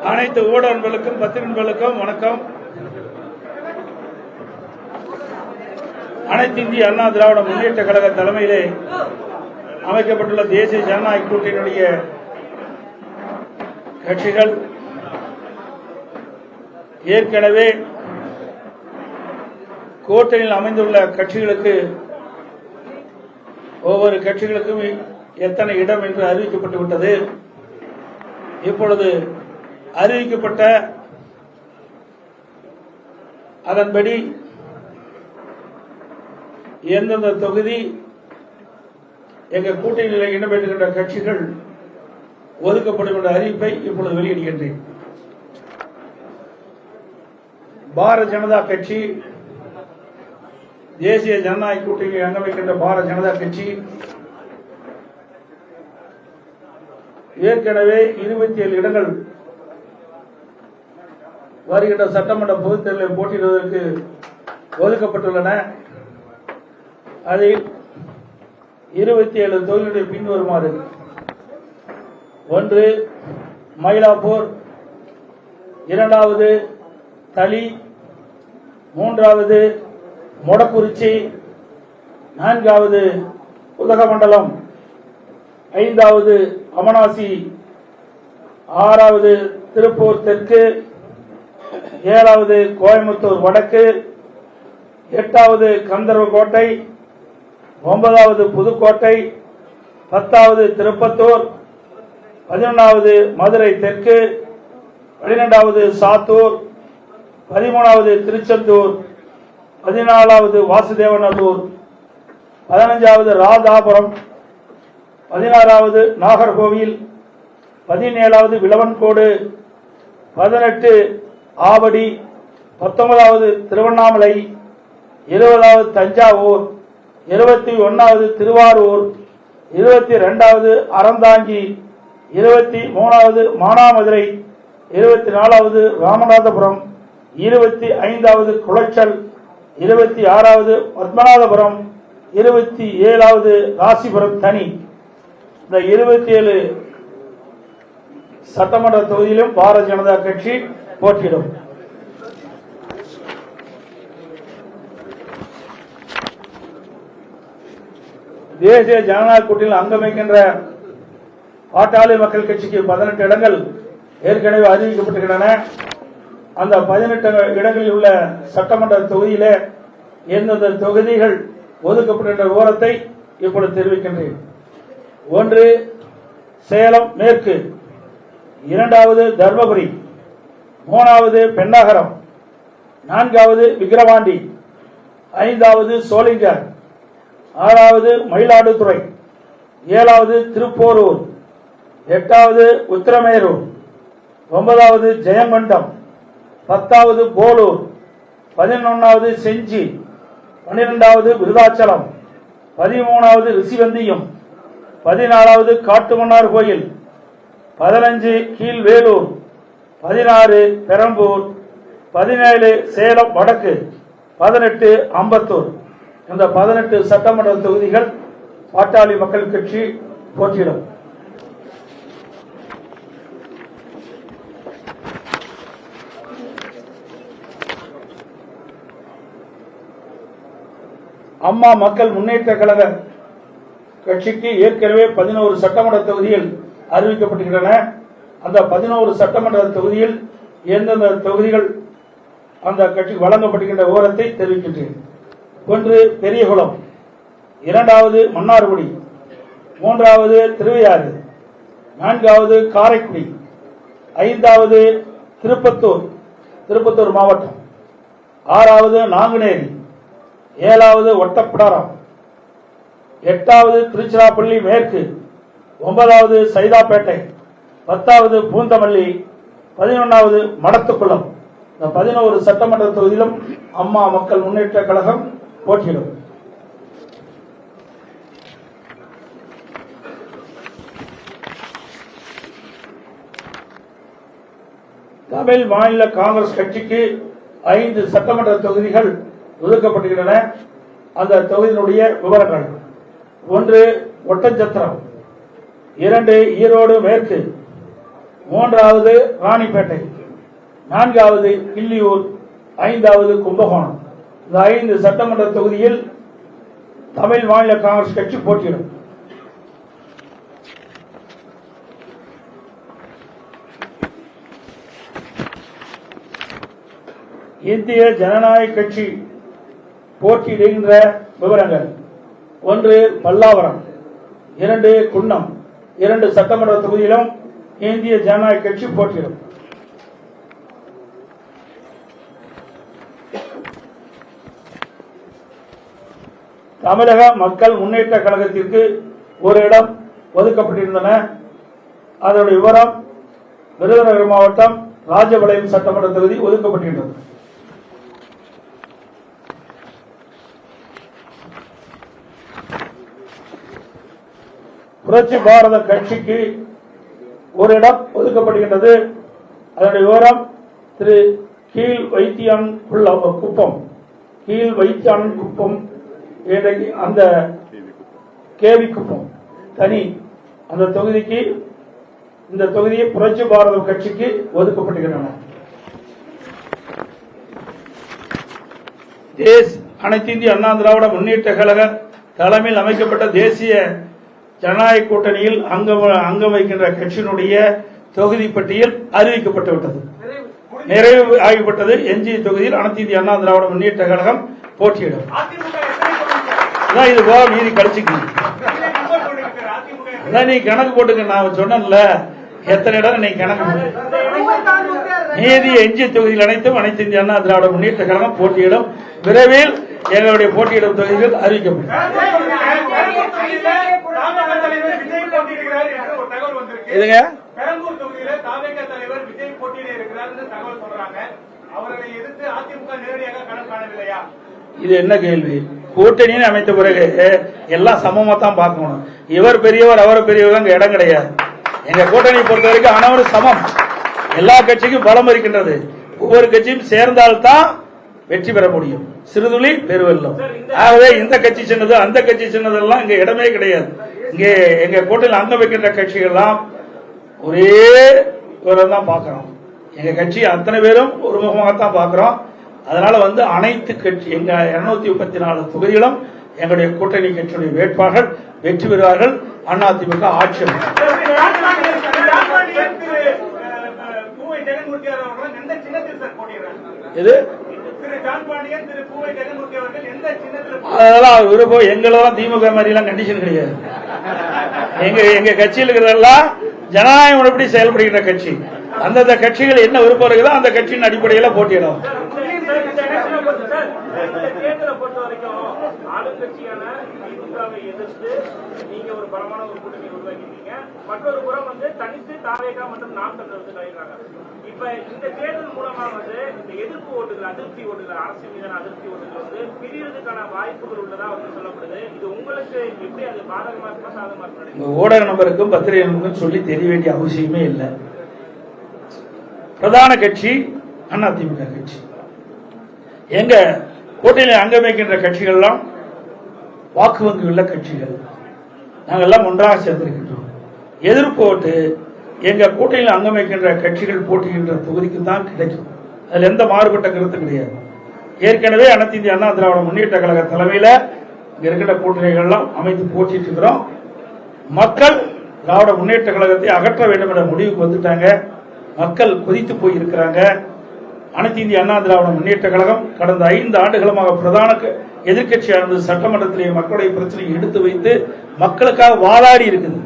அனைத்து ஊடகங்களுக்கும் பத்திரிகைகளுக்கும் வணக்கம். அனைத்து இந்திய அண்ணா திராவிட முன்னேற்ற கழக தலைமையிலே அமைக்கப்பட்டுள்ள தேசிய ஜனநாயக கூட்டணியுடைய கட்சிகள் ஏற்கனவே கூட்டணியில் அமைந்துள்ள கட்சிகளுக்கு ஒவ்வொரு கட்சிகளுக்கும் எத்தனை இடம் என்று அறிவிக்கப்பட்டு விட்டது. இப்பொழுது அறிவிக்கப்பட்ட அதன்படி எந்தெந்த தொகுதி எங்கள் கூட்டணியில் இடம்பெற்றுகின்ற கட்சிகள் ஒதுக்கப்படும் என்ற அறிவிப்பை இப்பொழுது வெளியிடுகின்றேன். பாரதிய ஜனதா கட்சி, தேசிய ஜனநாயக கூட்டணியில் அங்கமைக்கின்ற பாரதிய ஜனதா கட்சி ஏற்கனவே 27 இடங்கள் வருகின்ற சட்டமன்ற பொதுத் தேர்தலில் போட்டியிடுவதற்கு ஒதுக்கப்பட்டுள்ளன. அதில் 27 தொகுதிகளுடைய பின்வருமாறு: 1 மயிலாப்பூர், 2வது தளி, 3வது மொடக்குறிச்சி, 4வது உதகமண்டலம், 5வது அமனாசி, 6வது திருப்பூர் தெற்கு, 7வது கோயம்புத்தூர் வடக்கு, 8வது கந்தர்வக்கோட்டை, 9வது புதுக்கோட்டை, 10வது திருப்பத்தூர், 11வது மதுரை தெற்கு, 12வது சாத்தூர், 13வது திருச்செந்தூர், 14வது வாசுதேவநல்லூர், 15வது ராதாபுரம், 16வது நாகர்கோவில், 17வது விளவன்கோடு, 18 ஆவடி, 19வது திருவண்ணாமலை, 20வது தஞ்சாவூர், 21வது திருவாரூர், 22வது அறந்தாங்கி, 23வது மானாமதுரை, 24வது ராமநாதபுரம், 25வது குளச்சல், 26வது பத்மநாபபுரம், 27வது ராசிபுரம் தனி. இந்த 27 சட்டமன்ற தொகுதியிலும் பாரதிய ஜனதா கட்சி போட்டியிடும். தேசிய ஜனநாயக கூட்டணியில் அங்கமைக்கின்ற பாட்டாளி மக்கள் கட்சிக்கு 18 இடங்கள் ஏற்கனவே அறிவிக்கப்பட்டுள்ளன. அந்த 18 இடங்களில் உள்ள சட்டமன்ற தொகுதியில எந்தெந்த தொகுதிகள் ஒதுக்கப்பட்ட விவரத்தை இப்பொழுது தெரிவிக்கின்றேன். 1 சேலம் மேற்கு, 2வது தர்மபுரி, 3வது பெண்ணகரம், 4வது விக்கிரவாண்டி, 5வது சோளிங்கர், 6வது மயிலாடுதுறை, 7வது திருப்போரூர், 8வது உத்திரமேரூர், 9வது ஜெயங்கொண்டம், 10வது போலூர், 11வது செஞ்சி, 12வது விருதாச்சலம், 13வது ரிஷிவந்தியம், 14வது காட்டுமன்னார் கோயில், 15 கீழ்வேலூர், 16 பெரம்பூர், 17 சேலம் வடக்கு, 18 அம்பத்தூர். இந்த 18 சட்டமன்ற தொகுதிகள் பாட்டாளி மக்கள் கட்சி போட்டியிடும். அம்மா மக்கள் முன்னேற்ற கழக கட்சிக்கு ஏற்கனவே 11 சட்டமன்ற தொகுதியில் அறிவிக்கப்பட்டுள்ளன. அந்த 11 சட்டமன்ற தொகுதியில் எந்தெந்த தொகுதிகள் அந்த கட்சிக்கு வழங்கப்படுகின்ற விவரத்தை தெரிவிக்கின்றேன். 1 பெரியகுளம், 2வது மன்னார்குடி, 3வது திருவையாறு, 4வது காரைக்குடி, 5வது திருப்பத்தூர் மாவட்டம், 6வது நாங்குநேரி, 7வது ஒட்டப்பிடாரம், 8வது திருச்சிராப்பள்ளி மேற்கு, 9வது சைதாப்பேட்டை, 10வது பூந்தமல்லி, 11வது மடத்துக்குளம். இந்த 11 சட்டமன்ற தொகுதியிலும் அம்மா மக்கள் முன்னேற்ற கழகம் போட்டியிடும். தமிழ் மாநில காங்கிரஸ் கட்சிக்கு 5 சட்டமன்ற தொகுதிகள் ஒதுக்கப்பட்டுள்ளன. அந்த தொகுதியினுடைய விவரங்கள்: 1 ஒட்டஞ்சத்திரம், 2 ஈரோடு மேற்கு, மூன்றாவது ராணிப்பேட்டை, நான்காவது கிள்ளியூர், ஐந்தாவது கும்பகோணம். இந்த 5 சட்டமன்ற தொகுதியில் தமிழ் மாநில காங்கிரஸ் கட்சி போட்டியிடும். இந்திய ஜனநாயக கட்சி போட்டியிடுகின்ற விவரங்கள்: 1 பல்லாவரம், 2 குன்னம். 2 சட்டமன்ற தொகுதியிலும் இந்திய ஜனநாயக கட்சி போட்டியிடும். தமிழக மக்கள் முன்னேற்ற கழகத்திற்கு ஒரு இடம் ஒதுக்கப்பட்டிருந்தன. அதனுடைய விவரம்: விருதுநகர் மாவட்டம் ராஜபாளையம் சட்டமன்ற தொகுதி ஒதுக்கப்பட்டிருந்தது. புரட்சி பாரத கட்சிக்கு ஒரு இடம் ஒதுக்கப்படுகின்றது. அதனுடைய விவரம்: திரு கீழ் வைத்தியான் குப்பம், கீழ் வைத்தியான் குப்பம், அந்த கேவி குப்பம் தனி அந்த தொகுதிக்கு, இந்த தொகுதியை புரட்சி பாரத கட்சிக்கு ஒதுக்கப்படுகின்றன. அனைத்து இந்திய அண்ணா திராவிட முன்னேற்ற கழக தலைமையில் அமைக்கப்பட்ட தேசிய ஜனநாயக கூட்டணியில் அங்கம் வைக்கின்ற கட்சியினுடைய தொகுதி பட்டியல் அறிவிக்கப்பட்டுவிட்டது, நிறைவு ஆகிவிட்டது. எஞ்சிய தொகுதியில் அனைத்து இந்திய அண்ணா திராவிட முன்னேற்ற கழகம் போட்டியிடும். இது போக மீறி கழிச்சுக்கணும். நீ கணக்கு போட்டுக்க, நான் சொன்னேன்ல எத்தனை இடம் நீ கணக்கு போட்டு. நீதி எஞ்சிய தொகுதியில் அனைத்தும் அனைத்து இந்திய அண்ணா திராவிட முன்னேற்ற கழகம் போட்டியிடும். விரைவில் எங்களுடைய போட்டியிடும் தொகுதிகள் அறிவிக்கப்படும். இதுங்க பெரம்பூர் தொகுதியில தாவேக தலைவர் விஜய் போட்டியிட இருக்கிறார் என்று தகவல் சொல்றாங்க. அவர்களை எதிர்த்து அதிமுக நேரடியாக களம் காணவில்லையா? இது என்ன கேள்வி? கூட்டணியை அமைத்த பிறகு எல்லாம் சமமா தான் பார்க்கணும். இவர் பெரியவர் அவர் பெரியவர் அங்க இடம் கிடையாது. எங்க கூட்டணியை பொறுத்த வரைக்கும் அனைவரும் சமம். எல்லா கட்சிக்கும் பலம் இருக்கின்றது. ஒவ்வொரு கட்சியும் சேர்ந்தால்தான் வெற்றி பெற முடியும். சிறுதுளி பெருவெல்லம். ஆகவே இந்த கட்சி சின்னது அந்த கட்சி சின்னதெல்லாம் இங்க இடமே கிடையாது. இங்கே எங்க கூட்டணியில் அங்க வைக்கின்ற கட்சிகள்லாம் ஒரே தான் பார்க்கிறோம். எங்க கட்சி அத்தனை பேரும் ஒருமுகமாகத்தான் பார்க்கிறோம். அதனால அனைத்து கட்சி எங்க 234 தொகுதிகளும் எங்களுடைய கூட்டணி கட்சியுடைய வேட்பாளர்கள் வெற்றி பெறுவார்கள். அதிமுக ஆட்சி இது அதெல்லாம் விருப்பம். எங்களெல்லாம் திமுக மாதிரி எல்லாம் கண்டிஷன் கிடையாது. எங்க கட்சியில் இருக்கிறதெல்லாம் ஜனநாயக முறைப்படி செயல்படுகின்ற கட்சி. அந்தந்த கட்சிகள் என்ன விருப்பம் இருக்குதோ அந்த கட்சியின் அடிப்படையில் போட்டியிடும். ஆளுங்கட்சியான திமுகவை எதிர்த்து நீங்க ஒரு பலமான ஒரு கூட்டணி உருவாக்கிட்டீங்க. மற்றொரு புறம் தனித்து தாவேகா மற்றும் நாம் தமிழர் கலைகிறாங்க. இப்ப இந்த தேர்தல் மூலமா இந்த எதிர்ப்பு ஓட்டுகள், அதிருப்தி ஓட்டுகள், அரசு மீதான அதிருப்தி ஓட்டுகள் பிரியறதுக்கான வாய்ப்புகள் உள்ளதா சொல்லப்படுது. இது உங்களுக்கு எப்படி அது பாதகமா இருக்கா சாதகமா இருக்கு? ஊடக நபருக்கும் பத்திரிகை நபருக்கும் சொல்லி தெரிய வேண்டிய அவசியமே இல்லை. பிரதான கட்சி அதிமுக கட்சி. எங்க கூட்டணியில் அங்கமைக்கின்ற கட்சிகள்லாம் வாக்கு வங்கி உள்ள கட்சிகள். நாங்கள் எல்லாம் ஒன்றாக சேர்ந்திருக்கின்றோம். எதிர்ப்பு ஓட்டு எங்க கூட்டணியில் அங்கமைக்கின்ற கட்சிகள் போட்டிக்கின்ற தொகுதிக்கு தான் கிடைக்கும். அதுல எந்த மாறுபட்ட கருத்து கிடையாது. ஏற்கனவே அனைத்து இந்திய அண்ணா திராவிட முன்னேற்ற கழக தலைமையில இங்க இருக்கிற கூட்டணிகள்லாம் அமைத்து போட்டிட்டு இருக்கிறோம். மக்கள் திராவிட முன்னேற்ற கழகத்தை அகற்ற வேண்டும் என்ற முடிவுக்கு வந்துட்டாங்க. மக்கள் கொதித்து போய் இருக்கிறாங்க. அனைத்து இந்திய அண்ணா திராவிட முன்னேற்ற கழகம் கடந்த 5 ஆண்டுகளமாக பிரதான எதிர்கட்சியானது சட்டமன்றத்திலே மக்களுடைய பிரச்சனையை எடுத்து வைத்து மக்களுக்காக வாதாடி இருக்குது.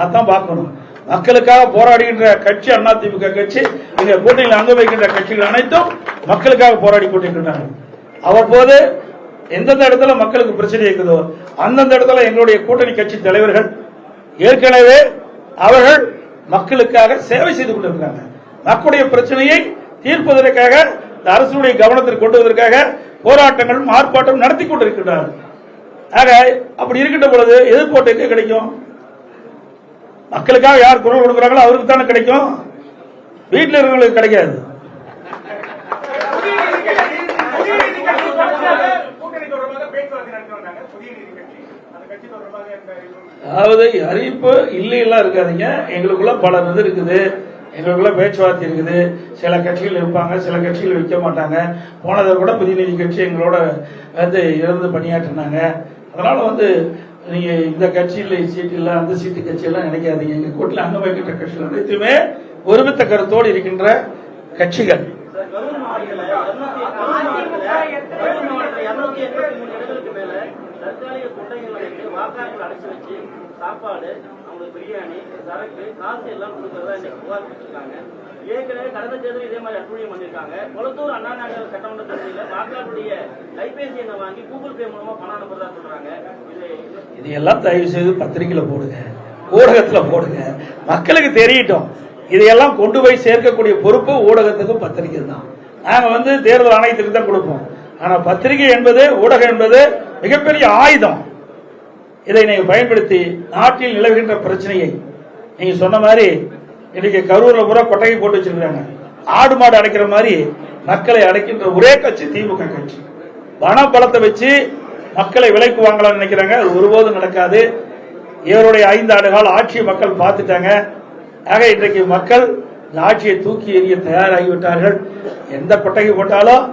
அதான் பார்க்கணும். மக்களுக்காக போராடுகின்ற கட்சி அதிமுக கட்சி. எங்க கூட்டணியில் அங்க வைக்கின்ற கட்சிகள் அனைத்தும் மக்களுக்காக போராடி கொண்டிருக்கின்றன. அவ்வப்போது எந்தெந்த இடத்துல மக்களுக்கு பிரச்சனை இருக்குதோ அந்தந்த இடத்துல எங்களுடைய கூட்டணி கட்சி தலைவர்கள் ஏற்கனவே அவர்கள் மக்களுக்காக சேவை செய்து கொண்டிருக்கிறாங்க. மக்களுடைய பிரச்சனையை தீர்ப்பதற்காக அரசுடைய கவனத்திற்கு கொண்டு வருவதற்காக போராட்டங்கள் ஆர்ப்பாட்டம் நடத்தி கொண்டிருக்கிறார்கள். ஆக அப்படி இருக்கின்ற பொழுது எதிர்ப்பு எங்க கிடைக்கும்? மக்களுக்காக யார் குரல் கொடுக்கிறாங்களோ அவருக்கு தானே கிடைக்கும். வீட்டில் இருக்கிறவங்களுக்கு கிடைக்காது. அதாவது அறிவிப்பு இல்லையெல்லாம் இருக்காதீங்க. எங்களுக்குள்ள பல இது இருக்குது. எங்களுக்குள்ள பேச்சுவார்த்தை இருக்குது. சில கட்சிகள் இருப்பாங்க, சில கட்சிகள் வைக்க மாட்டாங்க. போனதை கூட புதிய நீதி கட்சி எங்களோட இருந்து பணியாற்றினாங்க. அதனால நீங்க இந்த கட்சியில் சீட்டு இல்லை, அந்த சீட்டு கட்சியெல்லாம் நினைக்காதீங்க. எங்க கூட்டில் அங்க வைக்கின்ற கட்சிகள் அனைத்துமே ஒருமித்த கருத்தோடு இருக்கின்ற கட்சிகள். சாப்பாடு, அவங்களுக்கு பிரியாணி, சரக்கு, காசு எல்லாம் கொடுக்கறதா இன்னைக்கு புகார் கொடுத்துருக்காங்க. ஏற்கனவே கடந்த தேர்தல் இதே மாதிரி அட்டூழியம் பண்ணிருக்காங்க. கொளத்தூர் அண்ணா நகர் சட்டமன்ற தொகுதியில வாக்காளருடைய கைபேசி எண்ணை வாங்கி கூகுள் பே மூலமா பணம் அனுப்புறதா சொல்றாங்க. இதையெல்லாம் தயவு செய்து பத்திரிகையில போடுங்க, ஊடகத்துல போடுங்க, மக்களுக்கு தெரியட்டும். இதையெல்லாம் கொண்டு போய் சேர்க்கக்கூடிய பொறுப்பு ஊடகத்துக்கும் பத்திரிகை தான். நாங்க தேர்தல் ஆணையத்துக்கு தான் கொடுப்போம். ஆனா பத்திரிகை என்பது, ஊடகம் என்பது மிகப்பெரிய ஆயுதம். இதை நீங்க பயன்படுத்தி நாட்டில் நிலவுகின்ற பிரச்சனையை, நீங்க சொன்ன மாதிரி இன்னைக்கு கரூர்ல பூரா கொட்டகை போட்டு வச்சிருக்காங்க. ஆடு மாடு அடைக்கிற மாதிரி மக்களை அடைக்கின்ற ஒரே கட்சி திமுக கட்சி. பணபலத்தை வச்சு மக்களை விலைக்கு வாங்கலாம் நினைக்கிறாங்க. அது ஒருபோதும் நடக்காது. இவருடைய 5 ஆண்டு கால ஆட்சியை மக்கள் பார்த்துட்டாங்க. ஆக இன்றைக்கு மக்கள் இந்த ஆட்சியை தூக்கி எறிய தயாராகிவிட்டார்கள். எந்த கொட்டகை போட்டாலும்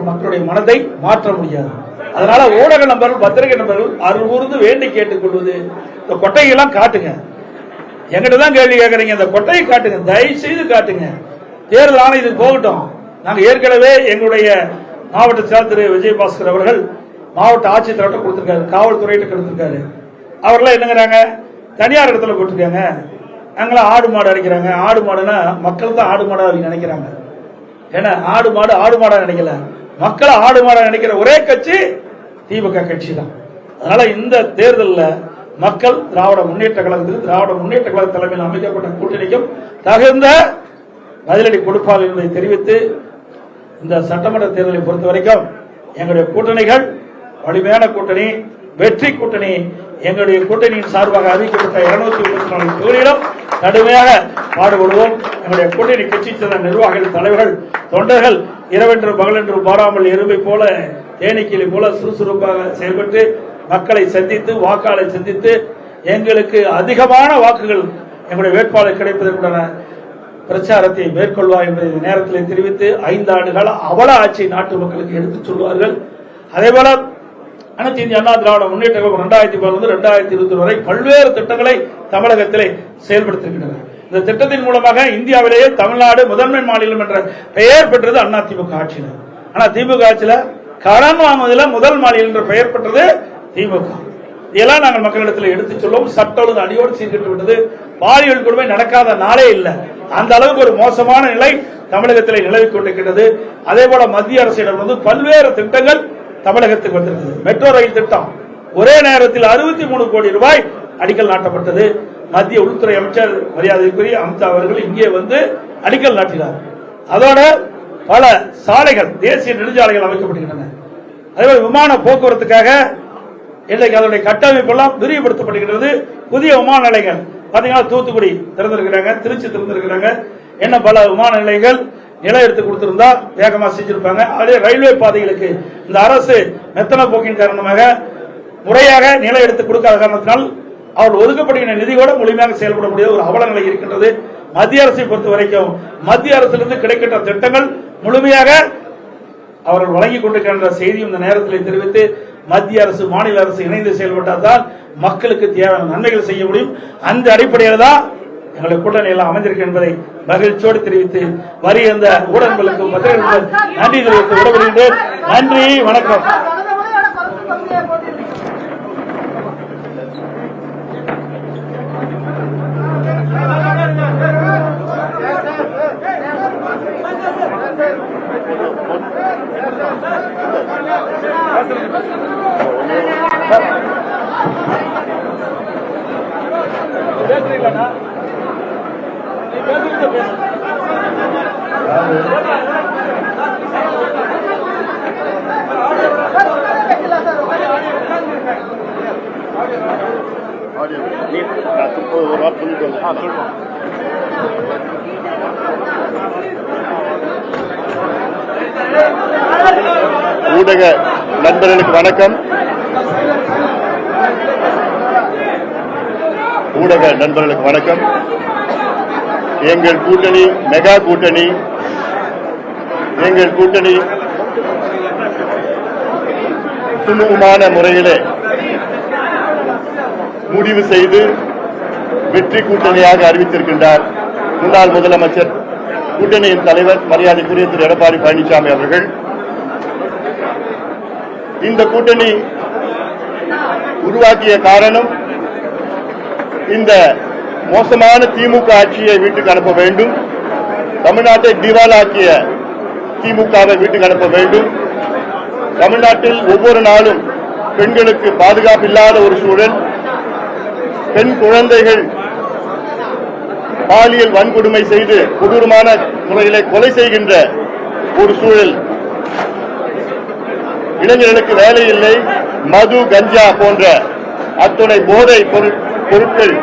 மக்களுடைய மனதை மாற்ற முடியாது. அதனால ஊடக நபர்கள், பத்திரிகை நபர்கள் அருள் கூர்ந்து வேண்டி கேட்டுக் கொள்வது, இந்த கொட்டையெல்லாம் காட்டுங்க. எங்கிட்ட தான் கேள்வி கேட்கறீங்க, இந்த கொட்டையை காட்டுங்க, தயவு செய்து காட்டுங்க. தேர்தல் ஆணையத்துக்கு போகட்டும். நாங்க ஏற்கனவே எங்களுடைய மாவட்ட செயலர் திரு விஜயபாஸ்கர் அவர்கள் மாவட்ட ஆட்சித்தலைவர்கிட்ட கொடுத்திருக்காரு, காவல்துறையிட்ட கொடுத்திருக்காரு. அவர்களாம் என்னங்கிறாங்க, தனியார் இடத்துல கொடுத்துருக்காங்க, நாங்களாம் ஆடு மாடு அடிக்கிறாங்க. ஆடு மாடுனா மக்கள் தான் ஆடு மாடா நினைக்கிறாங்க. ஏன்னா ஆடு மாடா நினைக்கல, மக்களை ஆடு மாடா நினைக்கிற ஒரே கட்சி திமுக கட்சி தான். அதனால இந்த தேர்தலில் மக்கள் திராவிட முன்னேற்ற கழக தலைமையில் அமைக்கப்பட்ட கூட்டணிக்கும் தகுந்த பதிலடி கொடுப்பார்கள் என்பதை தெரிவித்து, இந்த சட்டமன்ற தேர்தலை பொறுத்த வரைக்கும் எங்களுடைய கூட்டணிகள் வலிமையான கூட்டணி, வெற்றி கூட்டணி. எங்களுடைய கூட்டணியின் சார்பாக அறிவிக்கப்பட்ட 234 தொகுதியிலும் கடுமையாக பாடுபடுவோம். எங்களுடைய கூட்டணி கட்சி சேர்ந்த நிர்வாகிகள், தலைவர்கள், தொண்டர்கள் இரவென்று பகலென்று பாராமல் எறும்பை போல, தேனீக்கிளை போல சுறுசுறுப்பாக செயல்பட்டு மக்களை சந்தித்து, வாக்காளரை சந்தித்து, எங்களுக்கு அதிகமான வாக்குகள் எங்களுடைய வேட்பாளர் கிடைப்பதற்குண்டான பிரச்சாரத்தை மேற்கொள்வார் என்பதை இந்த நேரத்தில் தெரிவித்து, 5 ஆண்டு கால அவல ஆட்சி நாட்டு மக்களுக்கு எடுத்துச் சொல்வார்கள். அதேபோல அனைத்து இந்திய அண்ணா திராவிட முன்னேற்ற கழகம் 2010 2020 வரை பல்வேறு திட்டங்களை தமிழகத்திலே செயல்படுத்திருக்கின்றன. இந்த திட்டத்தின் மூலமாக இந்தியாவிலேயே தமிழ்நாடு முதன்மை மாநிலம் என்ற பெயர் பெற்றது அண்ணா திமுக ஆட்சியில். ஆனா திமுக ஆட்சியில கடன் வாங்குவதில் முதல் மாநிலம் என்ற பெயர் பெற்றது திமுக. இதெல்லாம் நாங்கள் மக்களிடத்தில் எடுத்துச் சொல்லுவோம். சட்ட ஒழுங்கு அடியோடு சீர்கட்டு விட்டது. பாலியல் கொடுமை நடக்காத நாளே இல்லை. அந்த அளவுக்கு ஒரு மோசமான நிலை தமிழகத்தில் நிலவிக் கொண்டிருக்கிறது. அதே போல மத்திய அரசிடம் பல்வேறு திட்டங்கள் தமிழகத்துக்கு வந்திருக்கிறது. மெட்ரோ ரயில் திட்டம் ஒரே நேரத்தில் 63 கோடி ரூபாய் அடிக்கல் நாட்டப்பட்டது. மத்திய உள்துறை அமைச்சர் மரியாதைக்குரிய அமித்ஷா அவர்கள் இங்கே அடிக்கல் நாட்டினார். அதோட பல சாலைகள், தேசிய நெடுஞ்சாலைகள் அமைக்கப்படுகின்றன. அதேபோல விமான போக்குவரத்துக்காக இன்றைக்கு அதனுடைய கட்டமைப்பு எல்லாம் விரிவுபடுத்தப்படுகிறது. புதிய விமான நிலையங்கள் பாத்தீங்கன்னா தூத்துக்குடி திறந்திருக்கிறாங்க, திருச்சி திறந்திருக்கிறாங்க. என்ன பல விமான நிலையங்கள் நிலம் எடுத்து கொடுத்திருந்தா வேகமா செஞ்சிருப்பாங்க. அதே ரயில்வே பாதைகளுக்கு இந்த அரசு மெத்தன போக்கின் காரணமாக முறையாக நிலம் எடுத்து கொடுக்காத காரணத்தினால் அவர்கள் ஒதுக்கப்படுகிற நிதியோட முழுமையாக செயல்பட முடியாத ஒரு அவல நிலை இருக்கின்றது. மத்திய அரசை பொறுத்த வரைக்கும் மத்திய அரசிலிருந்து கிடைக்கின்ற திட்டங்கள் முழுமையாக அவர்கள் வழங்கிக் கொண்டிருக்கின்ற செய்தியும் இந்த நேரத்தில் தெரிவித்து, மத்திய அரசு மாநில அரசு இணைந்து செயல்பட்டால் தான் மக்களுக்கு தேவையான நன்மைகள் செய்ய முடியும். அந்த அடிப்படையில் தான் எங்களுடைய கூட்டணி எல்லாம் அமைந்திருக்கு என்பதை மகிழ்ச்சியோடு தெரிவித்து, வருகின்ற ஊடகங்களுக்கு பத்திரிகைகளுக்கு நன்றி தெரிவித்து விடைபெறுகின்றேன். நன்றி, வணக்கம். பேசுறீங்களா? ஊடக நண்பர்களுக்கு வணக்கம். ஊடக நண்பர்களுக்கு வணக்கம். எங்கள் கூட்டணி மெகா கூட்டணி. எங்கள் கூட்டணி சுமூகமான முறையிலே முடிவு செய்து வெற்றி கூட்டணியாக அறிவித்திருக்கின்றார் முன்னாள் முதலமைச்சர் கூட்டணியின் தலைவர் மரியாதைக்குரிய திரு எடப்பாடி பழனிசாமி அவர்கள். இந்த கூட்டணி உருவாக்கிய காரணம் இந்த மோசமான திமுக ஆட்சியை வீட்டுக்கு அனுப்ப வேண்டும், தமிழ்நாட்டை திவாலாக்கிய திமுகவை வீட்டுக்கு அனுப்ப வேண்டும், தமிழ்நாட்டில் ஒவ்வொரு நாளும் பெண்களுக்கு பாதுகாப்பு இல்லாத ஒரு சூழல், பெண் குழந்தைகள் பாலியல் வன்கொடுமை செய்து கொடூரமான முறையிலே கொலை செய்கின்ற ஒரு சூழல், இளைஞர்களுக்கு வேலை இல்லை, மது கஞ்சா போன்ற அத்துணை போதை பொருட்கள்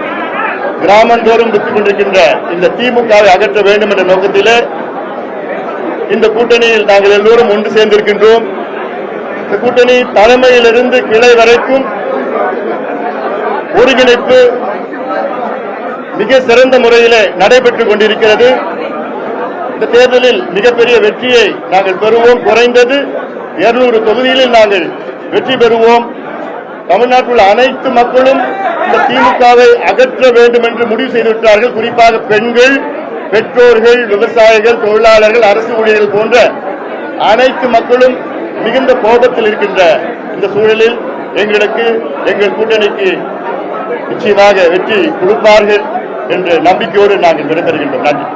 கிராமந்தோறும் விற்றுக் கொண்டிருக்கின்ற இந்த திமுகவை அகற்ற வேண்டும் என்ற நோக்கத்திலே இந்த கூட்டணியில் நாங்கள் எல்லோரும் ஒன்று சேர்ந்திருக்கின்றோம். இந்த கூட்டணி தலைமையிலிருந்து கிளை வரைக்கும் ஒருங்கிணைப்பு மிக சிறந்த முறையிலே நடைபெற்றுக் கொண்டிருக்கிறது. இந்த தேர்தலில் மிகப்பெரிய வெற்றியை நாங்கள் பெறுவோம். குறைந்தது 200 தொகுதிகளில் நாங்கள் வெற்றி பெறுவோம். தமிழ்நாட்டில் உள்ள அனைத்து மக்களும் இந்த திமுகவை அகற்ற வேண்டும் என்று முடிவு செய்துவிட்டார்கள். குறிப்பாக பெண்கள், பெற்றோர்கள், விவசாயிகள், தொழிலாளர்கள், அரசு ஊழியர்கள் போன்ற அனைத்து மக்களும் மிகுந்த கோபத்தில் இருக்கின்ற இந்த சூழலில் எங்கள் கூட்டணிக்கு நிச்சயமாக வெற்றி கொடுப்பார்கள் என்ற நம்பிக்கையோடு நாங்கள் விடைபெறுகின்றோம். நன்றி.